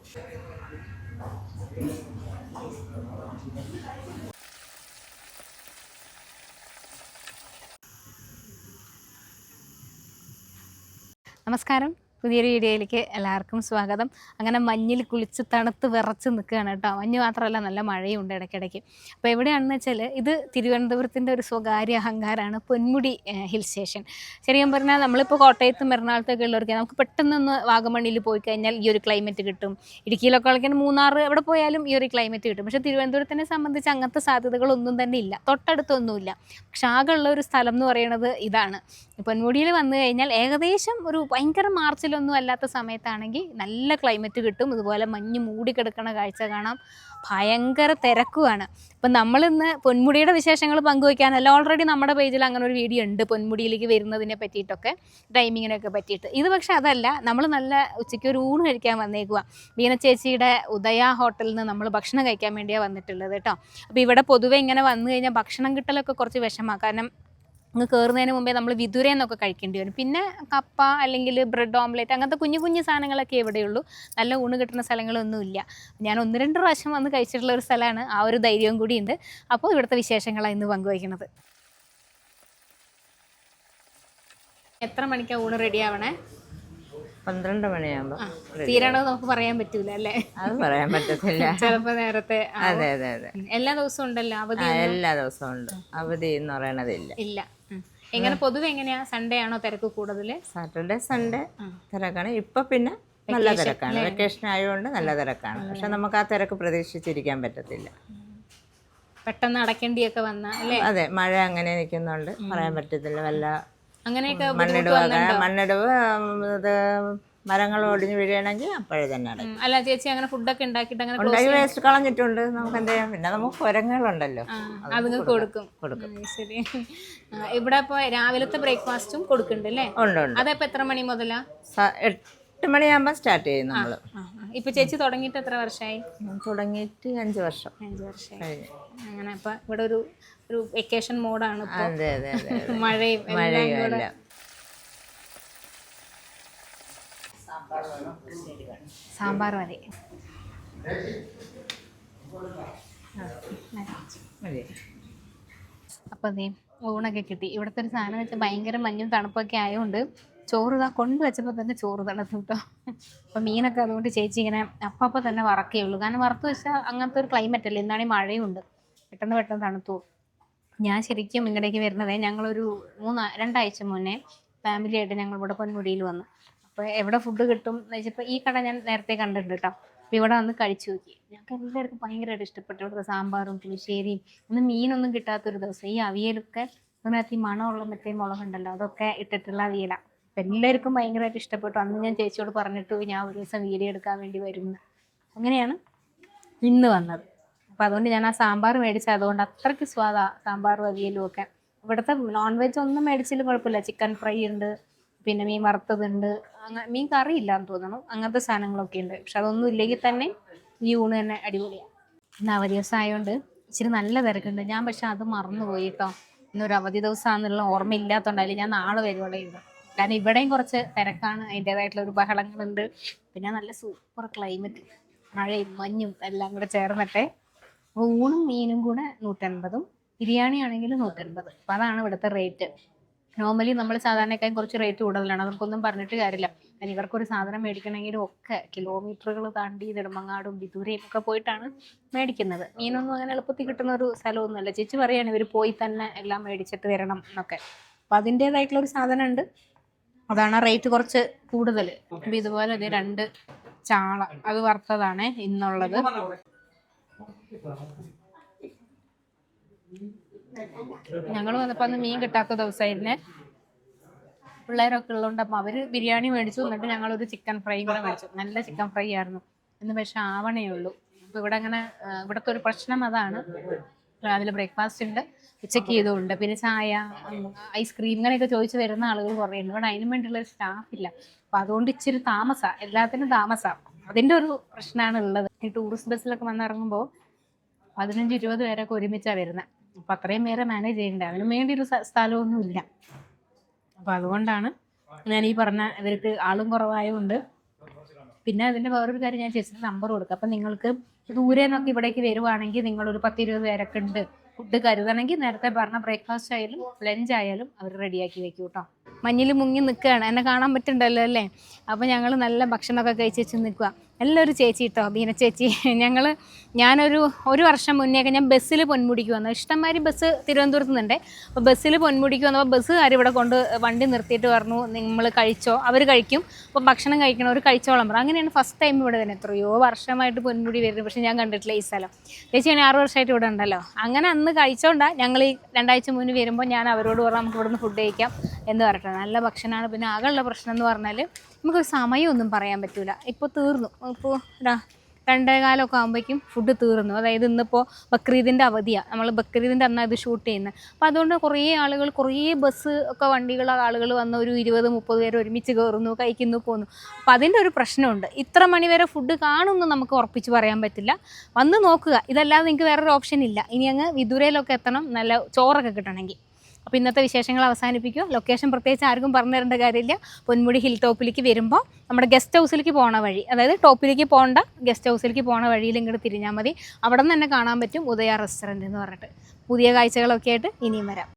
നമസ്കാരം, പുതിയൊരു വീഡിയോയിലേക്ക് എല്ലാവർക്കും സ്വാഗതം. അങ്ങനെ മഞ്ഞിൽ കുളിച്ച് തണുത്ത് വിറച്ച് നിൽക്കുകയാണ് കേട്ടോ. മഞ്ഞ് മാത്രമല്ല, നല്ല മഴയുണ്ട് ഇടയ്ക്കിടയ്ക്ക്. അപ്പോൾ എവിടെയാണെന്ന് വെച്ചാൽ ഇത് തിരുവനന്തപുരത്തിൻ്റെ ഒരു സ്വകാര്യ അഹങ്കാരമാണ്, പൊന്മുടി ഹിൽ സ്റ്റേഷൻ. ശരിക്കും പറഞ്ഞാൽ നമ്മളിപ്പോൾ കോട്ടയത്തും എറണാകുളത്തൊക്കെ ഉള്ളവർക്ക് നമുക്ക് പെട്ടെന്നൊന്ന് വാഗമണ്ണിൽ പോയി കഴിഞ്ഞാൽ ഈ ഒരു ക്ലൈമറ്റ് കിട്ടും. ഇടുക്കിയിലൊക്കെ കളിക്കാൻ മൂന്നാർ എവിടെ പോയാലും ഈ ഒരു ക്ലൈമറ്റ് കിട്ടും. പക്ഷേ തിരുവനന്തപുരത്തിനെ സംബന്ധിച്ച് അങ്ങനത്തെ സാധ്യതകളൊന്നും തന്നെ ഇല്ല, തൊട്ടടുത്തൊന്നുമില്ല. പക്ഷെ ആകെയുള്ള ഒരു സ്ഥലം എന്ന് പറയുന്നത് ഇതാണ്. പൊന്മുടിയിൽ വന്നു കഴിഞ്ഞാൽ ഏകദേശം ഒരു ഭയങ്കര മാർച്ചിലൊന്നും അല്ലാത്ത സമയത്താണെങ്കിൽ നല്ല ക്ലൈമറ്റ് കിട്ടും. ഇതുപോലെ മഞ്ഞ് മൂടിക്കിടക്കണ കാഴ്ച കാണാം. ഭയങ്കര തിരക്കുമാണ്. അപ്പം നമ്മളിന്ന് പൊന്മുടിയുടെ വിശേഷങ്ങൾ പങ്കുവയ്ക്കാനല്ല, ഓൾറെഡി നമ്മുടെ പേജിൽ അങ്ങനെ ഒരു വീഡിയോ ഉണ്ട് പൊന്മുടിയിലേക്ക് വരുന്നതിനെ പറ്റിയിട്ടൊക്കെ, ടൈമിങ്ങിനൊക്കെ പറ്റിയിട്ട്. ഇത് പക്ഷെ അതല്ല, നമ്മൾ നല്ല ഉച്ചയ്ക്ക് ഒരു ഊണ് കഴിക്കാൻ വന്നേക്കുക. വീണ ചേച്ചിയുടെ ഉദയ ഹോട്ടലിൽ നിന്ന് നമ്മൾ ഭക്ഷണം കഴിക്കാൻ വേണ്ടിയാണ് വന്നിട്ടുള്ളത് കേട്ടോ. അപ്പോൾ ഇവിടെ പൊതുവെ ഇങ്ങനെ വന്നു കഴിഞ്ഞാൽ ഭക്ഷണം കിട്ടലൊക്കെ കുറച്ച് വിഷമമാണ്. കാരണം അങ്ങ് കയറുന്നതിന് മുമ്പേ നമ്മൾ വിതുരയെന്നൊക്കെ കഴിക്കേണ്ടി വരും. പിന്നെ കപ്പ അല്ലെങ്കിൽ ബ്രെഡ് ഓംലേറ്റ് അങ്ങനത്തെ കുഞ്ഞു കുഞ്ഞു സാധനങ്ങളൊക്കെ ഇവിടെയുള്ളൂ. നല്ല ഊണ് കിട്ടുന്ന സ്ഥലങ്ങളൊന്നുമില്ല. ഞാൻ 1-2 പ്രാവശ്യം വന്ന് കഴിച്ചിട്ടുള്ള ഒരു സ്ഥലമാണ്. ആ ഒരു ധൈര്യവും കൂടി ഉണ്ട്. അപ്പോൾ ഇവിടുത്തെ വിശേഷങ്ങളാണ് ഇന്ന് പങ്കുവയ്ക്കുന്നത്. എത്ര മണിക്കാണ് ഊണ് റെഡി ആവണേ? 12 മണിയാകുമ്പോൾ. തീരണത് നമുക്ക് പറയാൻ പറ്റൂല അല്ലേ? അത് പറയാൻ പറ്റത്തില്ല. ചിലപ്പോൾ നേരത്തെ. അതെ അതെ അതെ, എല്ലാ ദിവസവും ഉണ്ടല്ലോ അവധി? എല്ലാ ദിവസവും ഉണ്ട്. അവധി എന്ന് പറയണതില്ല. ഇല്ല. എങ്ങനെ പൊതുവെ എങ്ങനെയാ? സൺഡേ ആണോ തിരക്ക് കൂടുതൽ? സാറ്റർഡേ സൺഡേ തിരക്കാണ്. ഇപ്പൊ പിന്നെ നല്ല തിരക്കാണ്. വെക്കേഷൻ ആയതുകൊണ്ട് നല്ല തിരക്കാണ്. പക്ഷെ നമുക്ക് ആ തിരക്ക് പ്രതീക്ഷിച്ചിരിക്കാൻ പറ്റത്തില്ല. പെട്ടെന്ന് അടയ്ക്കേണ്ടിയൊക്കെ വന്ന അല്ലേ? അതെ, മഴ അങ്ങനെ നിൽക്കുന്നുണ്ട്, പറയാൻ പറ്റത്തില്ല. വല്ല അങ്ങനെയൊക്കെ മണ്ണിടിവ് ഇത് മരങ്ങൾ ഒടിഞ്ഞ് വീഴുകയാണെങ്കിൽ അപ്പോഴേ തന്നെ അടയ്ക്കും. അല്ല ചേച്ചി, അങ്ങനെ ഫുഡൊക്കെ ഉണ്ടാക്കിയിട്ട് അങ്ങനെ ഉണ്ടാക്കി വേസ്റ്റ് കളഞ്ഞിട്ടുണ്ട്. നമുക്ക് എന്ത് ചെയ്യാം? പിന്നെ നമുക്ക് കുരങ്ങുകളുണ്ടല്ലോ, അതുങ്ങൾ കൊടുക്കും. ശരി. ഇവിടെ ഇപ്പോൾ രാവിലത്തെ ബ്രേക്ക്ഫാസ്റ്റും കൊടുക്കുന്നുണ്ട് അല്ലേ? ഉണ്ട് ഉണ്ട്. അതപ്പോൾ എത്ര മണി മുതലാ? 8 മണിയാകുമ്പോൾ സ്റ്റാർട്ട് ചെയ്യും നമ്മൾ. ഇപ്പൊ ചേച്ചി തുടങ്ങിയിട്ട് എത്ര വർഷമായി? തുടങ്ങിയിട്ട് 5 വർഷം. 5 വർഷമായി. അങ്ങനെ അപ്പൊ ഇവിടെ ഒരു വെക്കേഷൻ മോഡാണ്. അതെ അതെ അതെ, മഴയും മഴയും. സാമ്പാർ മതി. അപ്പം അതേ ഊണൊക്കെ കിട്ടി. ഇവിടുത്തെ ഒരു സാധനം വെച്ചാൽ ഭയങ്കര മഞ്ഞും തണുപ്പൊക്കെ ആയതുകൊണ്ട് ചോറ് കൊണ്ടുവച്ചപ്പോൾ തന്നെ ചോറ് തണുത്തു കേട്ടോ. അപ്പം മീനൊക്കെ അതുകൊണ്ട് ചേച്ചി ഇങ്ങനെ അപ്പം തന്നെ വറക്കേ ഉള്ളൂ. കാരണം വറുത്ത് വെച്ചാൽ അങ്ങനത്തെ ഒരു ക്ലൈമറ്റ് അല്ലേ, എന്നാണെങ്കിൽ മഴയുണ്ട്, പെട്ടെന്ന് തണുത്തു. ഞാൻ ശരിക്കും ഇങ്ങടേക്ക് വരുന്നത് ഞങ്ങളൊരു 2 ആഴ്ച മുന്നേ ഫാമിലിയായിട്ട് ഞങ്ങൾ ഇവിടെ പൊന്മുടിയിൽ വന്നു. അപ്പോൾ എവിടെ ഫുഡ് കിട്ടും എന്ന് വെച്ചപ്പോൾ ഈ കട ഞാൻ നേരത്തെ കണ്ടിട്ടുണ്ട് കേട്ടോ. അപ്പോൾ ഇവിടെ വന്ന് കഴിച്ചു നോക്കി. ഞങ്ങൾക്ക് എല്ലാവർക്കും ഭയങ്കരമായിട്ട് ഇഷ്ടപ്പെട്ടു. ഇവിടുത്തെ സാമ്പാറും പുളിശ്ശേരിയും. ഇന്ന് മീനൊന്നും കിട്ടാത്തൊരു ദിവസം. ഈ അവിയലൊക്കെ അതിനകത്ത് ഈ മണമുള്ള മറ്റേ മുളകുണ്ടല്ലോ, അതൊക്കെ ഇട്ടിട്ടുള്ള അവിയലാണ്. അപ്പം എല്ലാവർക്കും ഭയങ്കരമായിട്ട് ഇഷ്ടപ്പെട്ടു. അന്ന് ഞാൻ ചേച്ചിയോട് പറഞ്ഞിട്ട് ഞാൻ ഒരു ദിവസം വീഡിയോ എടുക്കാൻ വേണ്ടി വരുന്നത്. അങ്ങനെയാണ് ഇന്ന് വന്നത്. അപ്പോൾ അതുകൊണ്ട് ഞാൻ ആ സാമ്പാർ മേടിച്ചത് അതുകൊണ്ട് അത്രയ്ക്ക് സ്വാദാണ് സാമ്പാറും അവിയലും ഒക്കെ. ഇവിടുത്തെ നോൺ വെജ് ഒന്നും മേടിച്ചാലും കുഴപ്പമില്ല. ചിക്കൻ ഫ്രൈ ഉണ്ട്, പിന്നെ മീൻ വറുത്തതുണ്ട്, മീൻ കറി ഇല്ലാന്ന് തോന്നണം, അങ്ങനത്തെ സാധനങ്ങളൊക്കെ ഉണ്ട്. പക്ഷെ അതൊന്നും ഇല്ലെങ്കിൽ തന്നെ ഈ ഊണ് തന്നെ അടിപൊളിയാണ്. ഇന്ന് അവധി ദിവസം ആയതുകൊണ്ട് ഇച്ചിരി നല്ല തിരക്കുണ്ട്. ഞാൻ പക്ഷെ അത് മറന്നുപോയി കേട്ടോ. ഇന്നൊരു അവധി ദിവസമാണെന്നുള്ള ഓർമ്മയില്ലാത്തതുകൊണ്ടായാലും ഞാൻ നാളെ വരുവാണെങ്കിൽ. കാരണം ഇവിടെയും കുറച്ച് തിരക്കാണ്, അതിൻ്റേതായിട്ടുള്ള ഒരു ബഹളങ്ങളുണ്ട്. പിന്നെ നല്ല സൂപ്പർ ക്ലൈമറ്റ്, മഴയും മഞ്ഞും എല്ലാം കൂടെ ചേർന്നിട്ടെ. ഊണും മീനും കൂടെ 150, ബിരിയാണി ആണെങ്കിൽ 150. അപ്പം അതാണ് ഇവിടുത്തെ റേറ്റ്. നോർമലി നമ്മൾ സാധാരണക്കാരും കുറച്ച് റേറ്റ് കൂടുതലാണ്. അവർക്കൊന്നും പറഞ്ഞിട്ട് കാര്യമില്ല. കാരണം ഇവർക്കൊരു സാധനം മേടിക്കണമെങ്കിലും ഒക്കെ കിലോമീറ്ററുകൾ താണ്ടി നെടുമങ്ങാടും വിദൂരയും ഒക്കെ പോയിട്ടാണ് മേടിക്കുന്നത്. മീനൊന്നും അങ്ങനെ എളുപ്പത്തിൽ കിട്ടുന്ന ഒരു സ്ഥലമൊന്നുമല്ല. ചേച്ചി പറയുകയാണ് ഇവർ പോയി തന്നെ എല്ലാം മേടിച്ചിട്ട് വരണം എന്നൊക്കെ. അപ്പം അതിൻ്റേതായിട്ടുള്ളൊരു സാധനം ഉണ്ട്, അതാണ് റേറ്റ് കുറച്ച് കൂടുതൽ. അപ്പം ഇതുപോലെ 2 ചാള അത് വറുത്തതാണ് ഇന്നുള്ളത്. ഞങ്ങൾ വന്നപ്പോൾ അന്ന് മീൻ കിട്ടാത്ത ദിവസമായിരുന്നേ. പിള്ളേരൊക്കെ ഉള്ളതുകൊണ്ട് അപ്പം അവർ ബിരിയാണി മേടിച്ചു. എന്നിട്ട് ഞങ്ങളൊരു ചിക്കൻ ഫ്രൈ കൂടെ മേടിച്ചു. നല്ല ചിക്കൻ ഫ്രൈ ആയിരുന്നു. ഇന്ന് പക്ഷെ ആവണേ ഉള്ളൂ. അപ്പോൾ ഇവിടെ അങ്ങനെ ഇവിടുത്തെ ഒരു പ്രശ്നം അതാണ്. രാവിലെ ബ്രേക്ക്ഫാസ്റ്റ് ഉണ്ട്, ഉച്ചയ്ക്ക് ഇതുണ്ട്, പിന്നെ ചായ, ഐസ്ക്രീം ഇങ്ങനെയൊക്കെ ചോദിച്ച് വരുന്ന ആളുകൾ കുറേ ഉണ്ട്. ഇവിടെ അതിനും വേണ്ടിയുള്ളൊരു സ്റ്റാഫില്ല. അപ്പോൾ അതുകൊണ്ട് ഇച്ചിരി താമസമാണ്, എല്ലാത്തിനും താമസമാണ്. അതിൻ്റെ ഒരു പ്രശ്നമാണ് ഉള്ളത്. ഈ ടൂറിസ്റ്റ് ബസ്സിലൊക്കെ വന്നിറങ്ങുമ്പോൾ 15-20 പേരൊക്കെ ഒരുമിച്ചാണ് വരുന്നത്. അപ്പം അത്രയും പേരെ മാനേജ് ചെയ്യേണ്ടത്. അതിന് വേണ്ടി ഒരു സ്ഥലമൊന്നുമില്ല. അപ്പോൾ അതുകൊണ്ടാണ് ഞാൻ ഈ പറഞ്ഞ ഇവർക്ക് ആളും കുറവായതുകൊണ്ട് പിന്നെ അതിൻ്റെ വേറൊരു കാര്യം, ഞാൻ ചേച്ചിയുടെ നമ്പർ കൊടുക്കാം. അപ്പം നിങ്ങൾക്ക് ദൂരെ നിന്നൊക്കെ ഇവിടേക്ക് വരുവാണെങ്കിൽ നിങ്ങളൊരു 10-20 പേരൊക്കെ ഉണ്ട്, ഫുഡ് കരുതണമെങ്കിൽ നേരത്തെ പറഞ്ഞ ബ്രേക്ക്ഫാസ്റ്റ് ആയാലും ലഞ്ച് ആയാലും അവർ റെഡിയാക്കി വെക്കും കേട്ടോ. മഞ്ഞിൽ മുങ്ങി നിൽക്കുകയാണ്, എന്നെ കാണാൻ പറ്റുന്നുണ്ടല്ലോ അല്ലേ. അപ്പോൾ ഞങ്ങൾ നല്ല ഭക്ഷണമൊക്കെ കഴിച്ച് നിൽക്കുക. എല്ലാവരും ചേച്ചി കേട്ടോ, ബീന ചേച്ചി. ഞാനൊരു വർഷം മുന്നേയൊക്കെ ഞാൻ ബസ്സിൽ പൊന്മുടിക്ക് വന്നു. ഇഷ്ടംമാതിരി ബസ് തിരുവനന്തപുരത്ത് നിന്നുണ്ട്. അപ്പോൾ ബസ്സിൽ പൊന്മുടിക്ക് വന്നപ്പോൾ ബസ്സുകാർ ഇവിടെ കൊണ്ട് വണ്ടി നിർത്തിയിട്ട് പറഞ്ഞു നിങ്ങൾ കഴിച്ചോ, അവർ കഴിക്കും, അപ്പോൾ ഭക്ഷണം കഴിക്കണം, അവർ കഴിച്ചോളാം പറഞ്ഞു. അങ്ങനെയാണ് ഫസ്റ്റ് ടൈം ഇവിടെ തന്നെ. എത്രയോ വർഷമായിട്ട് പൊന്മുടി വരുന്നത്, പക്ഷേ ഞാൻ കണ്ടിട്ടില്ല ഈ സ്ഥലം. ചേച്ചി 6 വർഷമായിട്ട് ഇവിടെ ഉണ്ടല്ലോ. അങ്ങനെ അന്ന് കഴിച്ചോണ്ടാണ് ഞങ്ങൾ ഈ 2 ആഴ്ച മുന്നേ വരുമ്പോൾ ഞാൻ അവരോട് പറഞ്ഞു നമുക്ക് ഇവിടുന്ന് ഫുഡ് കഴിക്കാം എന്ന് പറഞ്ഞിട്ട്. നല്ല ഭക്ഷണമാണ്. പിന്നെ ആകെയുള്ള പ്രശ്നം എന്ന് പറഞ്ഞാൽ നമുക്കൊരു സമയമൊന്നും പറയാൻ പറ്റില്ല. ഇപ്പോൾ തീർന്നു, ഇപ്പോൾ 2:15 ആകുമ്പോഴേക്കും ഫുഡ് തീർന്നു. അതായത് ഇന്നിപ്പോൾ ബക്രീദിൻ്റെ അവധിയാണ്, നമ്മൾ ബക്രീദിൻ്റെ അന്നാണ് ഇത് ഷൂട്ട് ചെയ്യുന്നത്. അപ്പോൾ അതുകൊണ്ട് കുറേ ബസ് ഒക്കെ ആളുകൾ വന്ന് ഒരു 20-30 പേര് ഒരുമിച്ച് കയറുന്നു, കഴിക്കുന്നു, പോകുന്നു. അപ്പോൾ അതിൻ്റെ ഒരു പ്രശ്നമുണ്ട്. ഇത്ര മണിവരെ ഫുഡ് കാണുമെന്ന് നമുക്ക് ഉറപ്പിച്ച് പറയാൻ പറ്റില്ല. വന്ന് നോക്കുക, ഇതല്ലാതെ നിങ്ങൾക്ക് വേറൊരു ഓപ്ഷൻ ഇല്ല. ഇനി അങ്ങ് വിദൂരയിലൊക്കെ എത്തണം നല്ല ചോറൊക്കെ കിട്ടണമെങ്കിൽ. അപ്പോൾ ഇന്നത്തെ വിശേഷങ്ങൾ അവസാനിപ്പിക്കുക. ലൊക്കേഷൻ പ്രത്യേകിച്ച് ആർക്കും പറഞ്ഞു തരേണ്ട കാര്യമില്ല. പൊന്മുടി ഹിൽ ടോപ്പിലേക്ക് വരുമ്പോൾ നമ്മുടെ ഗസ്റ്റ് ഹൗസിലേക്ക് പോണ വഴി, അതായത് ടോപ്പിലേക്ക് പോകേണ്ട ഗസ്റ്റ് ഹൗസിലേക്ക് പോണ വഴിയിൽ ഇങ്ങോട്ട് തിരിഞ്ഞാൽ മതി. അവിടെ നിന്ന് തന്നെ കാണാൻ പറ്റും ഉദയ റെസ്റ്റോറൻറ്റ് എന്ന് പറഞ്ഞിട്ട്. പുതിയ കാഴ്ചകളൊക്കെ ആയിട്ട് ഇനിയും വരാം.